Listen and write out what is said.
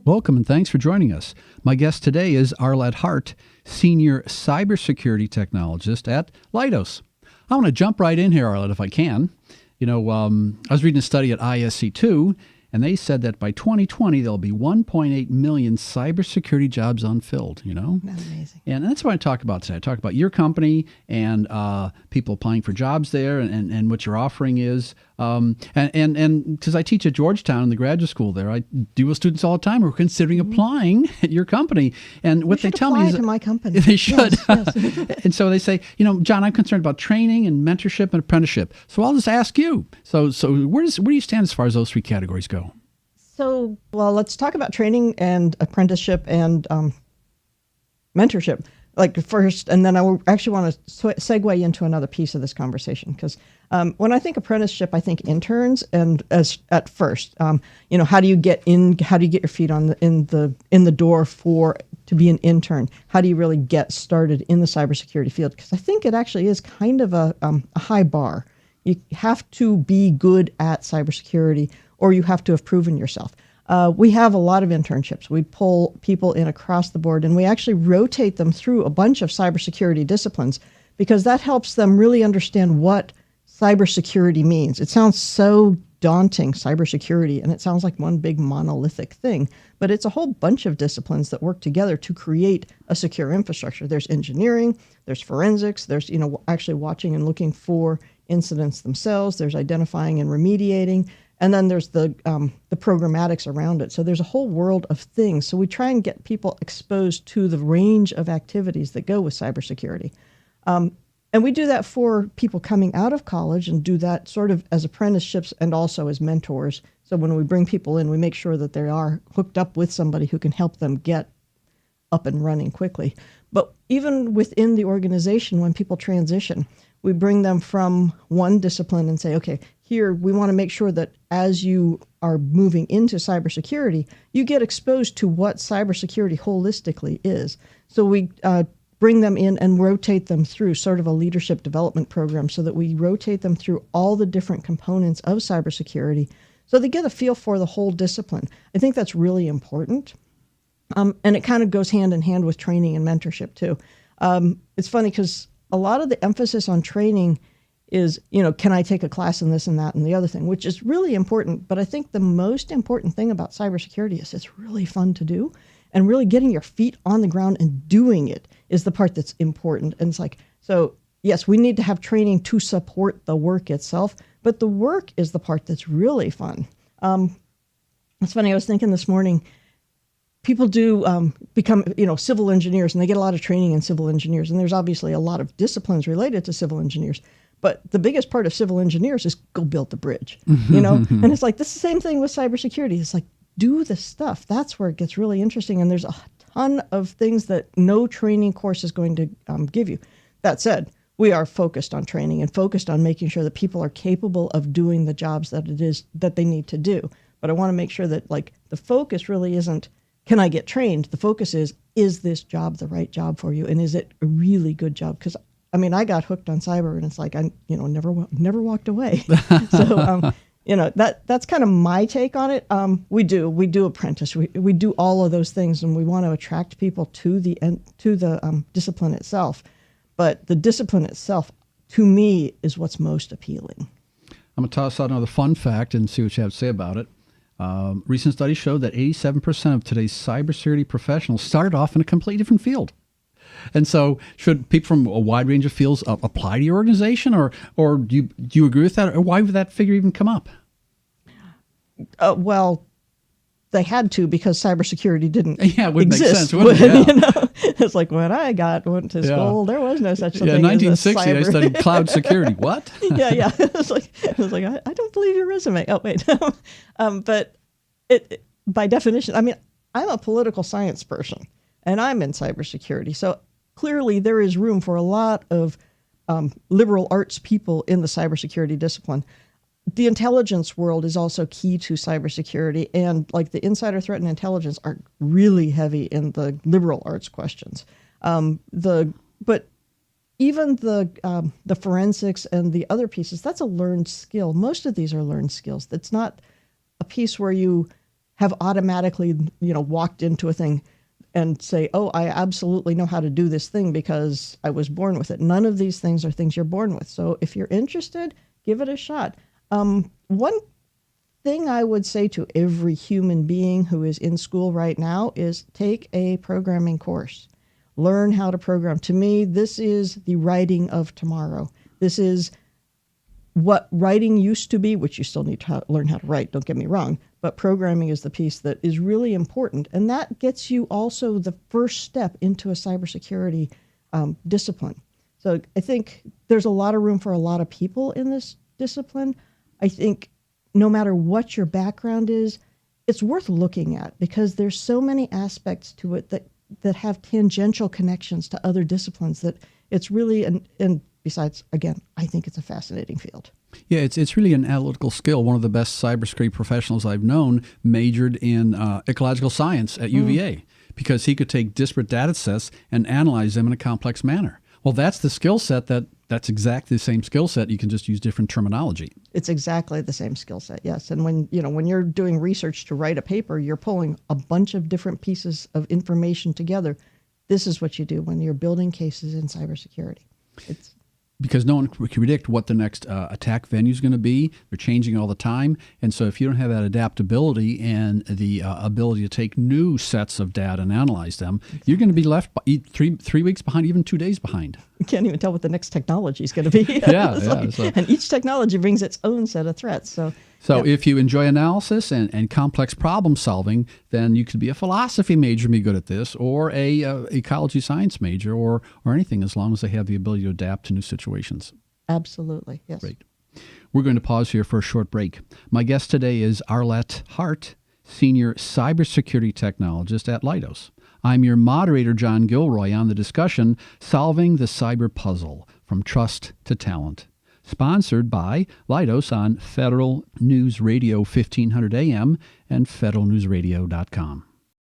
Welcome and thanks for joining us. My guest today is Arlette Hart, Senior Cybersecurity Technologist at Leidos. I want to jump right in here, Arlette, if I can. I was reading a study at ISC2, and they said that by 2020, there'll be 1.8 million cybersecurity jobs unfilled, That's amazing. And that's what I talk about today. I talk about your company and people applying for jobs there and what your offering is. And because I teach at Georgetown in the graduate school there, I deal with students all the time who are considering applying at your company. And what they tell me is to my company. they should. Yes. And so they say, John, I'm concerned about training and mentorship and apprenticeship. So I'll just ask you. So where do you stand as far as those three categories go? So, let's talk about training and apprenticeship and mentorship. First, and then I actually want to segue into another piece of this conversation because when I think apprenticeship, I think interns, and at first, how do you get in? How do you get your feet in the door to be an intern? How do you really get started in the cybersecurity field? Because I think it actually is kind of a high bar. You have to be good at cybersecurity, or you have to have proven yourself. We have a lot of internships. We pull people in across the board, and we actually rotate them through a bunch of cybersecurity disciplines because that helps them really understand what cybersecurity means. It sounds so daunting, cybersecurity, and it sounds like one big monolithic thing, but it's a whole bunch of disciplines that work together to create a secure infrastructure. There's engineering, there's forensics, there's actually watching and looking for incidents themselves, there's identifying and remediating, and then there's the programmatics around it. So there's a whole world of things. So we try and get people exposed to the range of activities that go with cybersecurity. And we do that for people coming out of college and do that sort of as apprenticeships and also as mentors. So when we bring people in, we make sure that they are hooked up with somebody who can help them get up and running quickly. But even within the organization, when people transition, we bring them from one discipline and say, okay, here we want to make sure that as you are moving into cybersecurity, you get exposed to what cybersecurity holistically is. So we bring them in and rotate them through sort of a leadership development program so that we rotate them through all the different components of cybersecurity so they get a feel for the whole discipline. I think that's really important. And it kind of goes hand in hand with training and mentorship too. It's funny because a lot of the emphasis on training is, can I take a class in this and that and the other thing, which is really important. But I think the most important thing about cybersecurity is it's really fun to do. And really getting your feet on the ground and doing it is the part that's important. And it's so yes, we need to have training to support the work itself, but the work is the part that's really fun. It's funny, I was thinking this morning, people do become, civil engineers, and they get a lot of training in civil engineers. And there's obviously a lot of disciplines related to civil engineers. But the biggest part of civil engineers is go build the bridge, And it's this is the same thing with cybersecurity. It's do the stuff. That's where it gets really interesting. And there's a ton of things that no training course is going to give you. That said, we are focused on training and focused on making sure that people are capable of doing the jobs that it is that they need to do. But I want to make sure that the focus really isn't, can I get trained? The focus is this job the right job for you? And is it a really good job? Because I got hooked on cyber, and it's I never walked away. So that's kind of my take on it. We do apprentice. We do all of those things, and we want to attract people to the discipline itself. But the discipline itself, to me, is what's most appealing. I'm going to toss out another fun fact and see what you have to say about it. Recent studies showed that 87% of today's cybersecurity professionals started off in a completely different field. And so should people from a wide range of fields apply to your organization, or do you agree with that? Or why would that figure even come up? They had to because cybersecurity didn't it would exist. Make sense, wouldn't it? It's when I went to school, there was no such thing. Yeah, 1960, as I studied cloud security. What? Yeah. It's I don't believe your resume. Oh, wait. But it by definition, I'm a political science person, and I'm in cybersecurity. So clearly there is room for a lot of liberal arts people in the cybersecurity discipline. The intelligence world is also key to cybersecurity, and the insider threat and intelligence are really heavy in the liberal arts questions. But even the forensics and the other pieces, that's a learned skill. Most of these are learned skills. That's not a piece where you have automatically, walked into a thing and say, oh, I absolutely know how to do this thing because I was born with it. None of these things are things you're born with. So if you're interested, give it a shot. One thing I would say to every human being who is in school right now is take a programming course. Learn how to program. To me, this is the writing of tomorrow. This is what writing used to be, which you still need to learn how to write, don't get me wrong, but programming is the piece that is really important. And that gets you also the first step into a cybersecurity discipline. So I think there's a lot of room for a lot of people in this discipline. I think no matter what your background is, it's worth looking at because there's so many aspects to it that have tangential connections to other disciplines that it's really, and besides, again, I think it's a fascinating field. Yeah, it's really an analytical skill. One of the best cybersecurity professionals I've known majored in ecological science at UVA because he could take disparate data sets and analyze them in a complex manner. Well, that's the skill set that's exactly the same skill set. You can just use different terminology. It's exactly the same skill set, yes. And when you're doing research to write a paper, you're pulling a bunch of different pieces of information together. This is what you do when you're building cases in cybersecurity. Because no one can predict what the next attack venue is going to be. They're changing all the time. And so if you don't have that adaptability and the ability to take new sets of data and analyze them, you're going to be left 3 weeks behind, even 2 days behind. You can't even tell what the next technology is going to be. And each technology brings its own set of threats. So if you enjoy analysis and complex problem solving, then you could be a philosophy major and be good at this, or a ecology science major, or anything, as long as they have the ability to adapt to new situations. Absolutely, yes. Great. We're going to pause here for a short break. My guest today is Arlette Hart, Senior Cybersecurity Technologist at Leidos. I'm your moderator, John Gilroy, on the discussion, Solving the Cyber Puzzle, From Trust to Talent. Sponsored by Leidos on Federal News Radio 1500 AM and federalnewsradio.com.